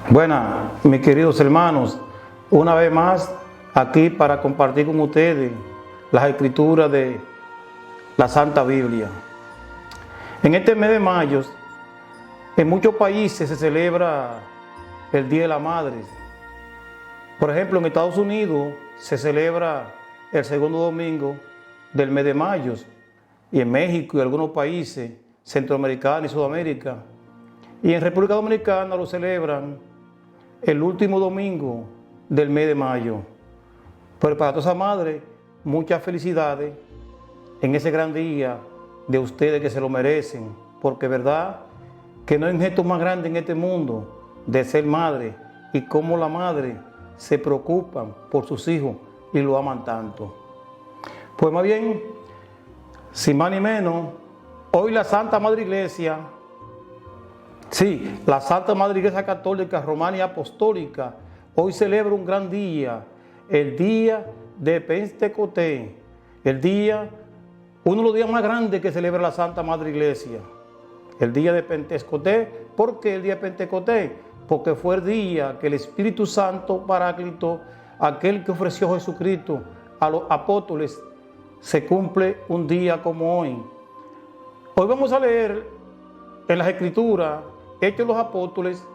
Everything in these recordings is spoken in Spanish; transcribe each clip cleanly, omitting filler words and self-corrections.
Buenas, mis queridos hermanos, una vez más aquí para compartir con ustedes las escrituras de la Santa Biblia. En este mes de mayo, en muchos países se celebra el Día de la Madre. Por ejemplo, en Estados Unidos se celebra el segundo domingo del mes de mayo, y en México y algunos países centroamericanos y Sudamérica. Y en República Dominicana lo celebran el último domingo del mes de mayo. Pero para todas esas madres, muchas felicidades en ese gran día de ustedes que se lo merecen, porque verdad que no hay un gesto más grande en este mundo de ser madre, y cómo la madre se preocupan por sus hijos y lo aman tanto. Pues más bien, sin más ni menos, hoy la Santa Madre Iglesia, la Santa Madre Iglesia Católica, Romana y Apostólica, hoy celebra un gran día, el día de Pentecostés, uno de los días más grandes que celebra la Santa Madre Iglesia, el día de Pentecostés. ¿Por qué el día de Pentecostés? Porque fue el día que el Espíritu Santo Paráclito, aquel que ofreció Jesucristo a los apóstoles, se cumple un día como hoy. Hoy vamos a leer en las Escrituras, Hechos de los Apóstoles,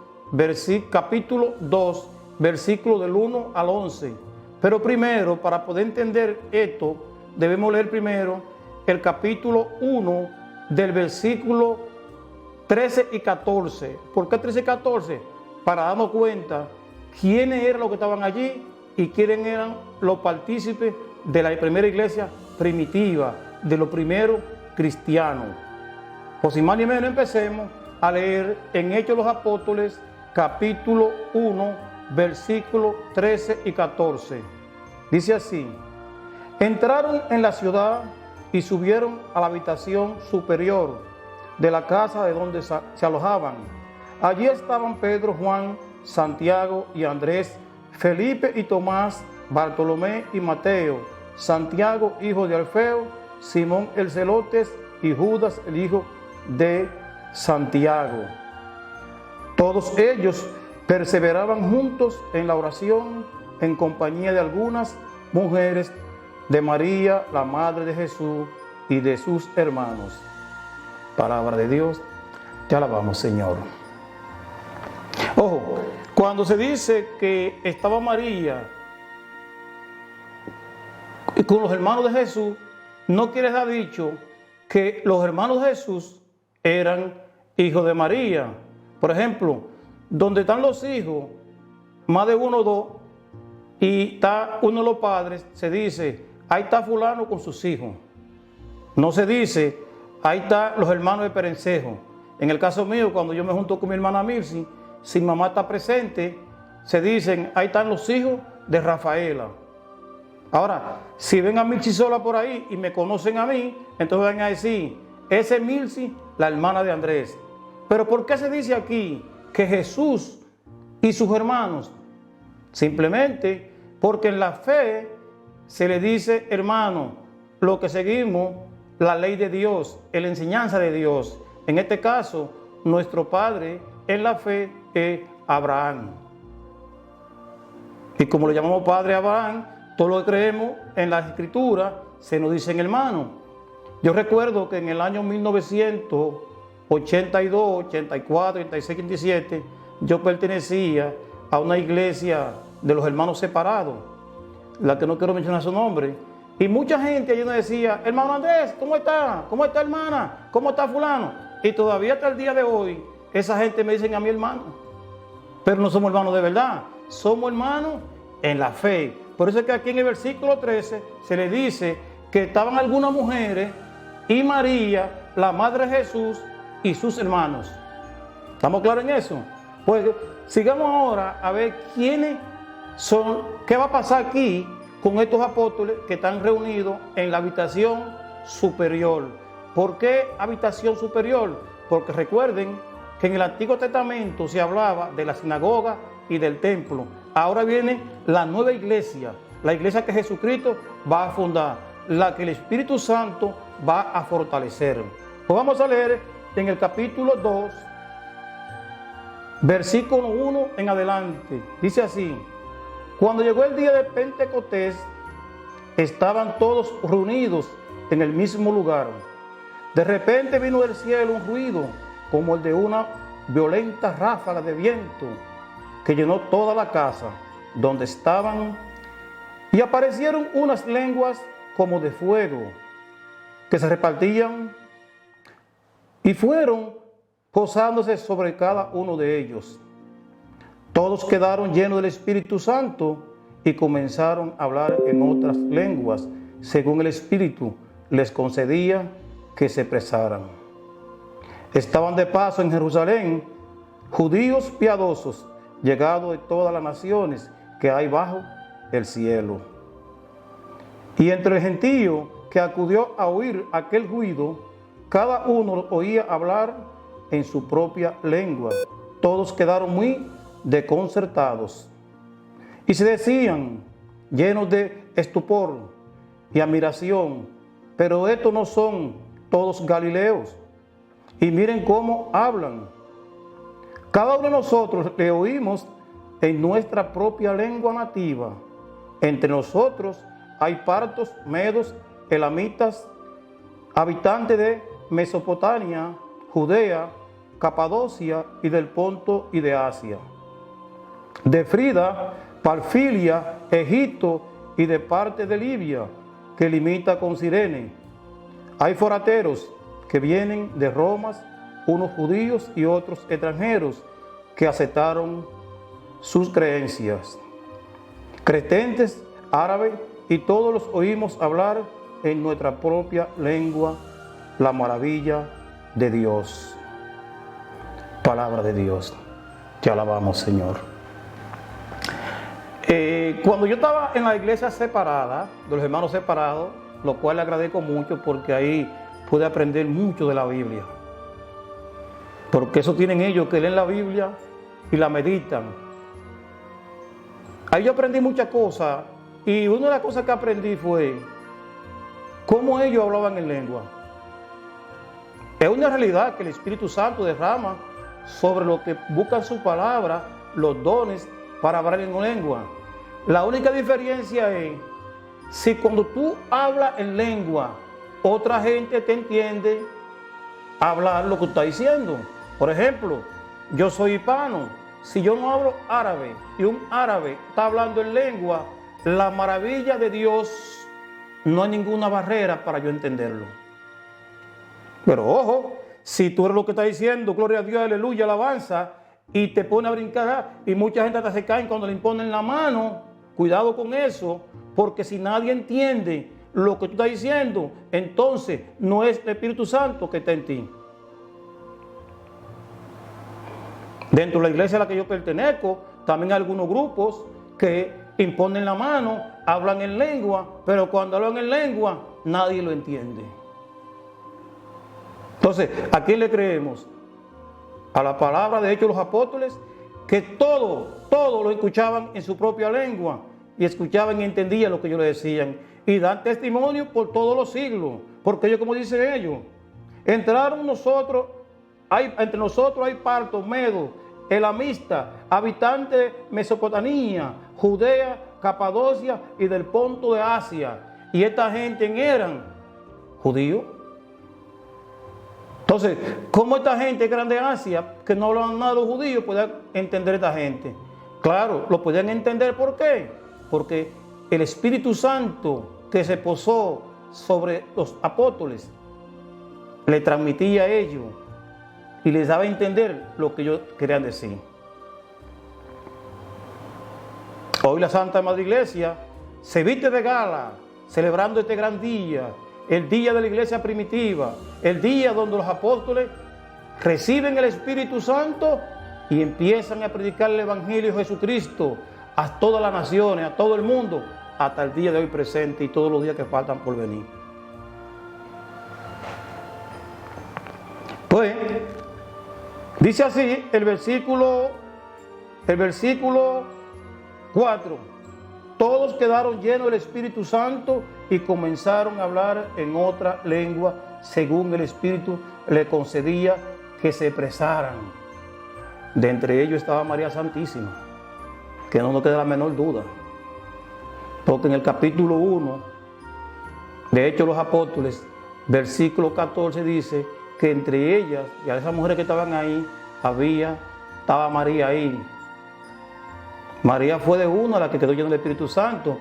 capítulo 2, versículos del 1 al 11. Pero primero, para poder entender esto, debemos leer primero el capítulo 1 del versículo 13 y 14. ¿Por qué 13 y 14? Para darnos cuenta quiénes eran los que estaban allí y quiénes eran los partícipes de la primera iglesia primitiva, de los primeros cristianos. Pues sin más ni menos, empecemos a leer en Hechos de los Apóstoles, capítulo 1, versículos 13 y 14. Dice así: entraron en la ciudad y subieron a la habitación superior de la casa de donde se alojaban. Allí estaban Pedro, Juan, Santiago y Andrés, Felipe y Tomás, Bartolomé y Mateo, Santiago, hijo de Alfeo, Simón el Celotes y Judas, el hijo de Santiago. Todos ellos perseveraban juntos en la oración, en compañía de algunas mujeres, de María, la madre de Jesús, y de sus hermanos. Palabra de Dios, te alabamos, Señor. Ojo, cuando se dice que estaba María con los hermanos de Jesús, no quiere dar dicho que los hermanos de Jesús eran hijos de María. Por ejemplo, donde están los hijos, más de uno o dos, y está uno de los padres, se dice, ahí está fulano con sus hijos. No se dice, ahí están los hermanos de Perencejo. En el caso mío, cuando yo me junto con mi hermana Mirsi, si mamá está presente, se dicen, ahí están los hijos de Rafaela. Ahora, si ven a Mirsi sola por ahí y me conocen a mí, entonces van a decir, esa es Mirsi, la hermana de Andrés. Pero ¿por qué se dice aquí que Jesús y sus hermanos? Simplemente porque en la fe se le dice, hermano, lo que seguimos, la ley de Dios, la enseñanza de Dios. En este caso, nuestro padre en la fe es Abraham. Y como lo llamamos padre Abraham, todo lo que creemos en las Escrituras se nos dicen hermano. Yo recuerdo que en el año 1982, 84, 86, 87, yo pertenecía a una iglesia de los hermanos separados, la que no quiero mencionar su nombre, y mucha gente allí nos decía, hermano Andrés, ¿cómo está? ¿Cómo está, hermana? ¿Cómo está fulano? Y todavía hasta el día de hoy, esa gente me dicen a mi hermano, pero no somos hermanos de verdad, somos hermanos en la fe. Por eso es que aquí en el versículo 13 se le dice que estaban algunas mujeres y María, la madre de Jesús, y sus hermanos. ¿Estamos claros en eso? Pues sigamos ahora a ver quiénes son, qué va a pasar aquí con estos apóstoles que están reunidos en la habitación superior. ¿Por qué habitación superior? Porque recuerden que en el Antiguo Testamento se hablaba de la sinagoga y del templo. Ahora viene la nueva iglesia, la iglesia que Jesucristo va a fundar, la que el Espíritu Santo va a fortalecer. Pues vamos a leer en el capítulo 2, versículo 1 en adelante. Dice así: cuando llegó el día de Pentecostés, estaban todos reunidos en el mismo lugar. De repente vino del cielo un ruido como el de una violenta ráfaga de viento que llenó toda la casa donde estaban, y aparecieron unas lenguas como de fuego que se repartían y fueron posándose sobre cada uno de ellos. Todos quedaron llenos del Espíritu Santo y comenzaron a hablar en otras lenguas, según el Espíritu les concedía que se expresaran. Estaban de paso en Jerusalén judíos piadosos, llegados de todas las naciones que hay bajo el cielo. Y entre el gentío que acudió a oír aquel ruido, cada uno oía hablar en su propia lengua. Todos quedaron muy desconcertados y se decían, llenos de estupor y admiración: pero estos no son todos galileos, y miren cómo hablan. Cada uno de nosotros le oímos en nuestra propia lengua nativa. Entre nosotros hay partos, medos, elamitas, habitantes de Mesopotamia, Judea, Capadocia y del Ponto y de Asia, de Frida, Panfilia, Egipto y de parte de Libia, que limita con Cirene. Hay forasteros que vienen de Roma, unos judíos y otros extranjeros que aceptaron sus creencias. Cretenses, árabes, y todos los oímos hablar en nuestra propia lengua la maravilla de Dios. Palabra de Dios. Te alabamos, Señor. Cuando yo estaba en la iglesia separada, de los hermanos separados, lo cual le agradezco mucho porque ahí pude aprender mucho de la Biblia. Porque eso tienen ellos, que leen la Biblia y la meditan. Ahí yo aprendí muchas cosas, y una de las cosas que aprendí fue cómo ellos hablaban en lengua. Es una realidad que el Espíritu Santo derrama sobre los que buscan su palabra, los dones para hablar en lengua. La única diferencia es si cuando tú hablas en lengua, otra gente te entiende hablar lo que tú estás diciendo. Por ejemplo, yo soy hispano. Si yo no hablo árabe y un árabe está hablando en lengua, la maravilla de Dios, no hay ninguna barrera para yo entenderlo. Pero ojo, si tú eres lo que está diciendo, gloria a Dios, aleluya, alabanza, y te pone a brincar, y mucha gente hasta se cae cuando le imponen la mano, cuidado con eso, porque si nadie entiende lo que tú estás diciendo, entonces no es el Espíritu Santo que está en ti. Dentro de la iglesia a la que yo pertenezco, también hay algunos grupos que imponen la mano, hablan en lengua, pero cuando hablan en lengua, nadie lo entiende. Entonces, ¿a quién le creemos? A la palabra de Hechos de los Apóstoles, que todo lo escuchaban en su propia lengua, y escuchaban y entendían lo que ellos le decían, y dan testimonio por todos los siglos, porque ellos, como dicen ellos, entre nosotros hay partos, medos, elamistas, habitantes de Mesopotamia, Judea, Capadocia y del Ponto de Asia, y esta gente eran judíos. Entonces, ¿cómo esta gente grande de Asia, que no hablaban nada de los judíos, podían entender a esta gente? Claro, lo podían entender. ¿Por qué? Porque el Espíritu Santo que se posó sobre los apóstoles le transmitía a ellos y les daba a entender lo que ellos querían decir. Hoy la Santa Madre Iglesia se viste de gala, celebrando este gran día, el día de la iglesia primitiva, el día donde los apóstoles reciben el Espíritu Santo y empiezan a predicar el Evangelio de Jesucristo a todas las naciones, a todo el mundo, hasta el día de hoy presente y todos los días que faltan por venir. Pues, dice así el versículo 4. Todos quedaron llenos del Espíritu Santo y comenzaron a hablar en otra lengua, según el Espíritu le concedía que se expresaran. De entre ellos estaba María Santísima, que no nos queda la menor duda. Porque en el capítulo 1 de Hechos de los Apóstoles, versículo 14 dice que entre ellas, y a esas mujeres que estaban ahí, estaba María ahí. María fue de una a la que quedó llena del Espíritu Santo,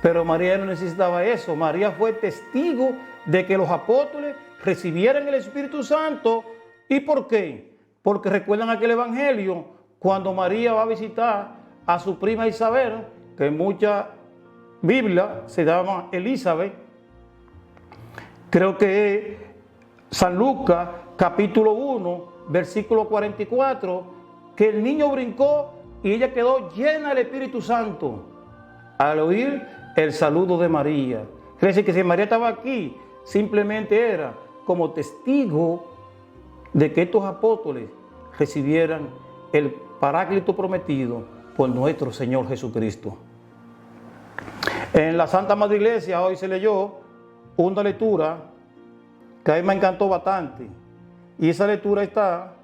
pero María no necesitaba eso. María fue testigo de que los apóstoles recibieran el Espíritu Santo. ¿Y por qué? Porque recuerdan aquel evangelio cuando María va a visitar a su prima Isabel, que en mucha Biblia se llama Elizabeth. Creo que es San Lucas, capítulo 1, versículo 44, que el niño brincó y ella quedó llena del Espíritu Santo al oír el saludo de María. Quiere decir que si María estaba aquí, simplemente era como testigo de que estos apóstoles recibieran el Paráclito prometido por nuestro Señor Jesucristo. En la Santa Madre Iglesia hoy se leyó una lectura que a mí me encantó bastante. Y esa lectura está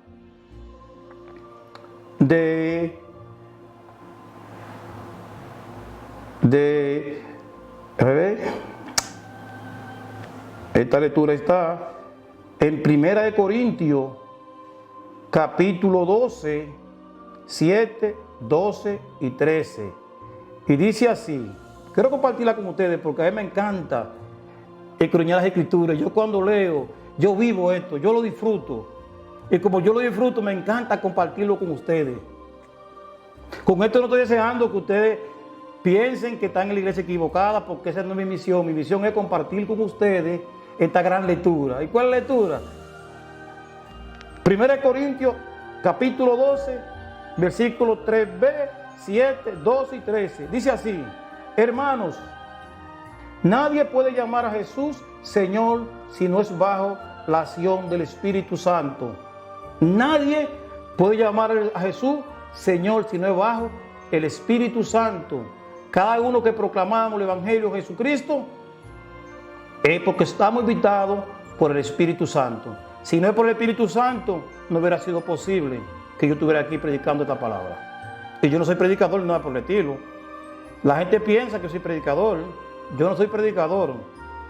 esta lectura está en 1 Corintios, capítulo 12, 7, 12 y 13. Y dice así, quiero compartirla con ustedes porque a mí me encanta escudriñar las Escrituras. Yo cuando leo, yo vivo esto, yo lo disfruto. Y como yo lo disfruto, me encanta compartirlo con ustedes. Con esto no estoy deseando que ustedes piensen que están en la iglesia equivocada, porque esa no es mi misión. Mi misión es compartir con ustedes esta gran lectura. ¿Y cuál lectura? 1 Corintios, capítulo 12, versículos 3b, 7, 12 y 13. Dice así, hermanos, nadie puede llamar a Jesús Señor si no es bajo la acción del Espíritu Santo. Nadie puede llamar a Jesús Señor si no es bajo el Espíritu Santo. Cada uno que proclamamos el Evangelio de Jesucristo es porque estamos invitados por el Espíritu Santo. Si no es por el Espíritu Santo, no hubiera sido posible que yo estuviera aquí predicando esta palabra. Y yo no soy predicador, nada por el estilo. La gente piensa que soy predicador. Yo no soy predicador.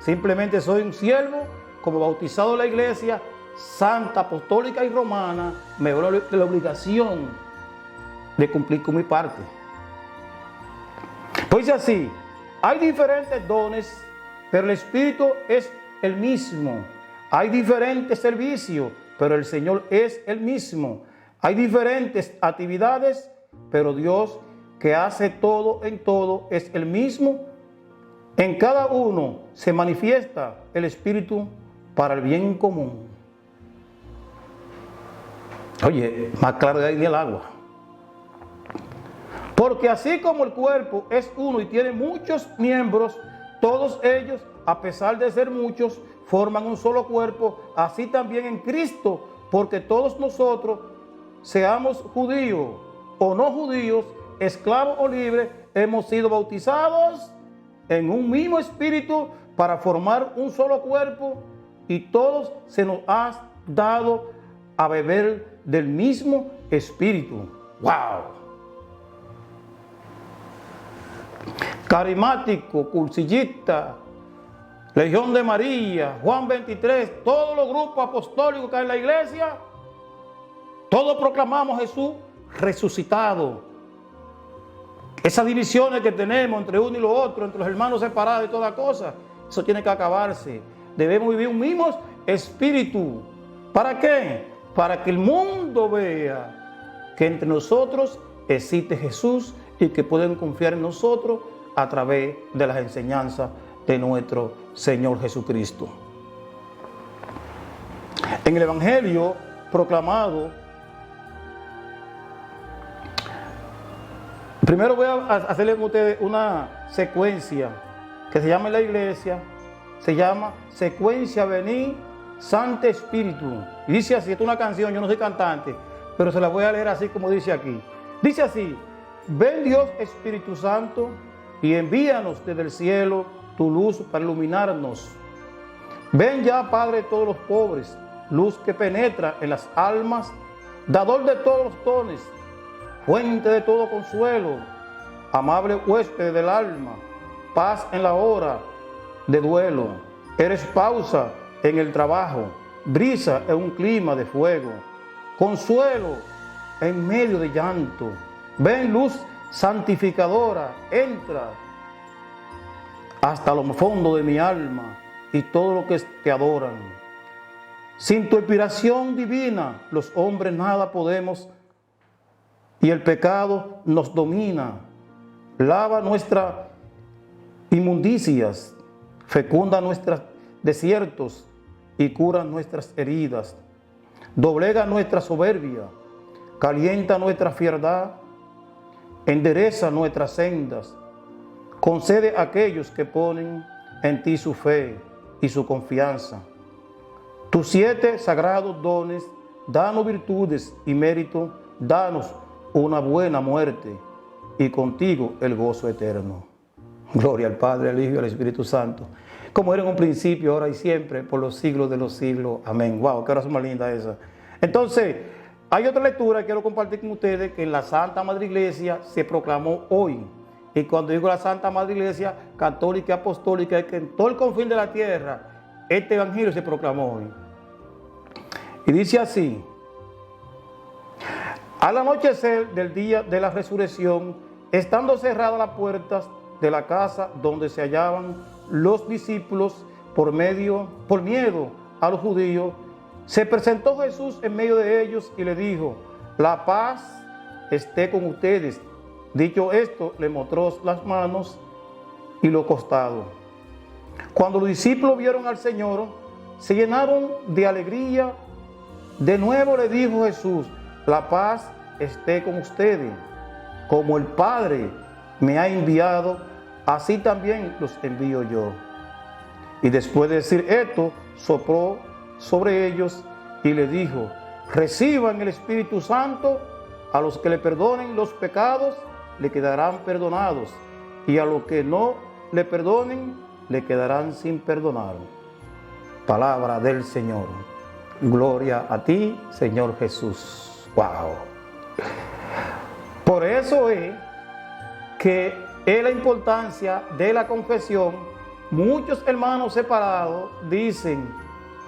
Simplemente soy un siervo, como bautizado en la iglesia santa, apostólica y romana. Me veo la obligación de cumplir con mi parte. Pues así, hay diferentes dones, pero el Espíritu es el mismo. Hay diferentes servicios, pero el Señor es el mismo. Hay diferentes actividades, pero Dios, que hace todo en todo, es el mismo. En cada uno se manifiesta el Espíritu para el bien común. Oye, más claro que el agua. Porque así como el cuerpo es uno y tiene muchos miembros, todos ellos, a pesar de ser muchos, forman un solo cuerpo, así también en Cristo, porque todos nosotros, seamos judíos o no judíos, esclavos o libres, hemos sido bautizados en un mismo espíritu para formar un solo cuerpo, y todos se nos ha dado a beber del mismo espíritu. ¡Wow! Carismático, cursillista, Legión de María, Juan 23, todos los grupos apostólicos que hay en la iglesia, todos proclamamos a Jesús resucitado. Esas divisiones que tenemos entre uno y lo otro, entre los hermanos separados y toda cosa, eso tiene que acabarse. Debemos vivir un mismo espíritu. ¿Para qué? Para que el mundo vea que entre nosotros existe Jesús y que pueden confiar en nosotros a través de las enseñanzas de nuestro Señor Jesucristo. En el Evangelio proclamado, primero voy a hacerle con ustedes una secuencia que se llama en la iglesia, se llama Secuencia Vení Santo Espíritu. Y dice así, esta es una canción, yo no soy cantante, pero se la voy a leer así como dice aquí. Dice así, ven Dios Espíritu Santo y envíanos desde el cielo tu luz para iluminarnos. Ven ya, Padre de todos los pobres, luz que penetra en las almas dador de todos los dones, fuente de todo consuelo, amable huésped del alma, paz en la hora de duelo. Eres pausa en el trabajo, brisa en un clima de fuego, consuelo en medio de llanto. Ven luz santificadora, entra hasta lo fondo de mi alma y todo lo que te adoran. Sin tu inspiración divina, los hombres nada podemos y el pecado nos domina. Lava nuestras inmundicias, fecunda nuestros desiertos y cura nuestras heridas. Doblega nuestra soberbia, calienta nuestra fierdad, endereza nuestras sendas. Concede a aquellos que ponen en ti su fe y su confianza. Tus 7 sagrados dones, danos virtudes y mérito, danos una buena muerte y contigo el gozo eterno. Gloria al Padre, al Hijo y al Espíritu Santo, como era en un principio, ahora y siempre, por los siglos de los siglos. Amén. Wow, qué oración más linda esa. Entonces, hay otra lectura que quiero compartir con ustedes que en la Santa Madre Iglesia se proclamó hoy. Y cuando digo la Santa Madre Iglesia católica y apostólica, es que en todo el confín de la tierra este evangelio se proclamó hoy. Y dice así: al anochecer del día de la resurrección, estando cerradas las puertas de la casa donde se hallaban los discípulos por miedo a los judíos, se presentó Jesús en medio de ellos y le dijo: la paz esté con ustedes. Dicho esto, le mostró las manos y los costados. Cuando los discípulos vieron al Señor, se llenaron de alegría. De nuevo le dijo Jesús: la paz esté con ustedes. Como el Padre me ha enviado, así también los envío yo. Y después de decir esto, sopló sobre ellos y le dijo: reciban el Espíritu Santo. A los que le perdonen los pecados, le quedarán perdonados, y a los que no le perdonen, le quedarán sin perdonar. Palabra del Señor. Gloria a ti, Señor Jesús. Wow. Por eso es que es la importancia de la confesión. Muchos hermanos separados dicen: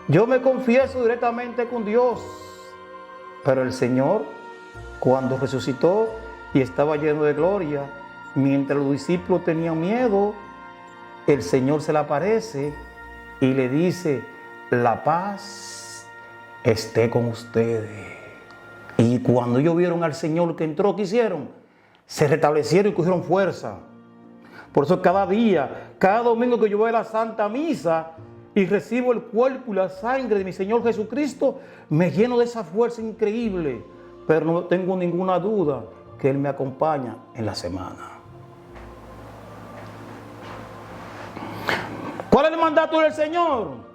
yo me confieso directamente con Dios. Pero el Señor, cuando resucitó y estaba lleno de gloria, mientras los discípulos tenían miedo, el Señor se le aparece y le dice: la paz esté con ustedes. Y cuando ellos vieron al Señor que entró, ¿qué hicieron? Se restablecieron y cogieron fuerza. Por eso cada día, cada domingo que yo voy a la Santa Misa y recibo el cuerpo y la sangre de mi Señor Jesucristo, me lleno de esa fuerza increíble. Pero no tengo ninguna duda que Él me acompaña en la semana. ¿Cuál es el mandato del Señor?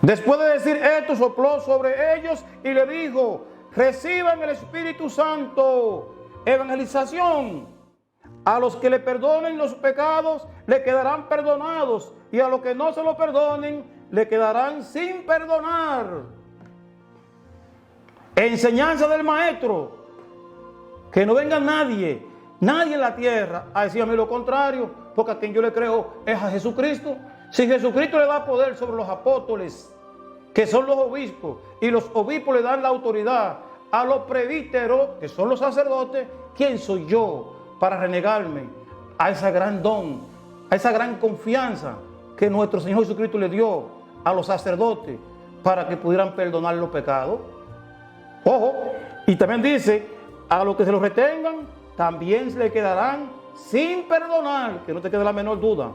Después de decir esto, sopló sobre ellos y le dijo: reciban el Espíritu Santo. Evangelización. A los que le perdonen los pecados, le quedarán perdonados, y a los que no se lo perdonen, le quedarán sin perdonar. Enseñanza del Maestro. Que no venga nadie en la tierra a decirme lo contrario, porque a quien yo le creo es a Jesucristo. Si Jesucristo le da poder sobre los apóstoles, que son los obispos, y los obispos le dan la autoridad a los presbíteros, que son los sacerdotes, ¿quién soy yo para renegarme a ese gran don, a esa gran confianza que nuestro Señor Jesucristo le dio a los sacerdotes para que pudieran perdonar los pecados? Ojo, y también dice: a los que se los retengan, también se le quedarán sin perdonar, que no te quede la menor duda.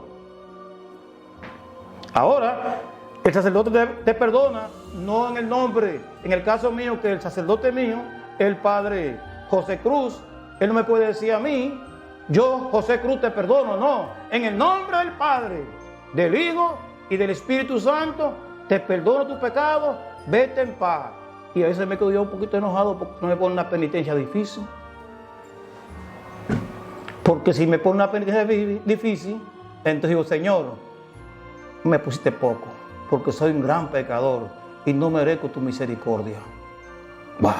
Ahora, el sacerdote te perdona, no en el nombre, en el caso mío, que el sacerdote mío, el padre José Cruz, él no me puede decir a mí: yo, José Cruz, te perdono. No, en el nombre del Padre, del Hijo y del Espíritu Santo, te perdono tus pecados, vete en paz. Y a veces me quedo yo un poquito enojado porque no me pone una penitencia difícil. Porque si me pone una penitencia difícil, entonces digo: Señor, me pusiste poco, porque soy un gran pecador y no merezco tu misericordia. Wow.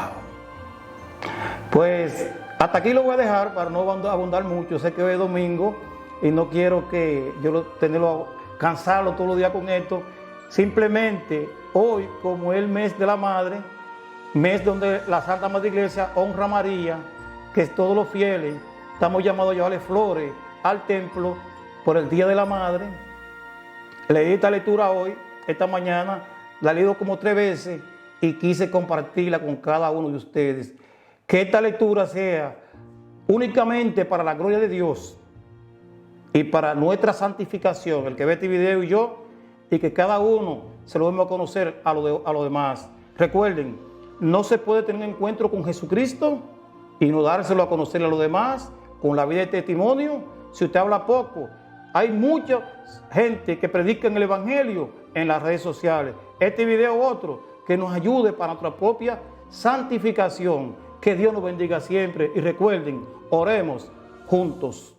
Pues hasta aquí lo voy a dejar para no abundar mucho. Sé que hoy es domingo y no quiero que yo tenerlo cansarlo todos los días con esto. Simplemente hoy, como es el mes de la madre, mes donde la Santa Madre Iglesia honra a María, que es todos los fieles, estamos llamados a llevarle flores al templo por el Día de la Madre. Leí esta lectura hoy, esta mañana, la he leído como 3 veces y quise compartirla con cada uno de ustedes. Que esta lectura sea únicamente para la gloria de Dios y para nuestra santificación, el que ve este video y yo, y que cada uno se lo demos a conocer a los demás. Recuerden, no se puede tener un encuentro con Jesucristo y no dárselo a conocer a los demás con la vida de testimonio si usted habla poco. Hay mucha gente que predica en el Evangelio en las redes sociales. Este video u otro que nos ayude para nuestra propia santificación. Que Dios nos bendiga siempre y recuerden, oremos juntos.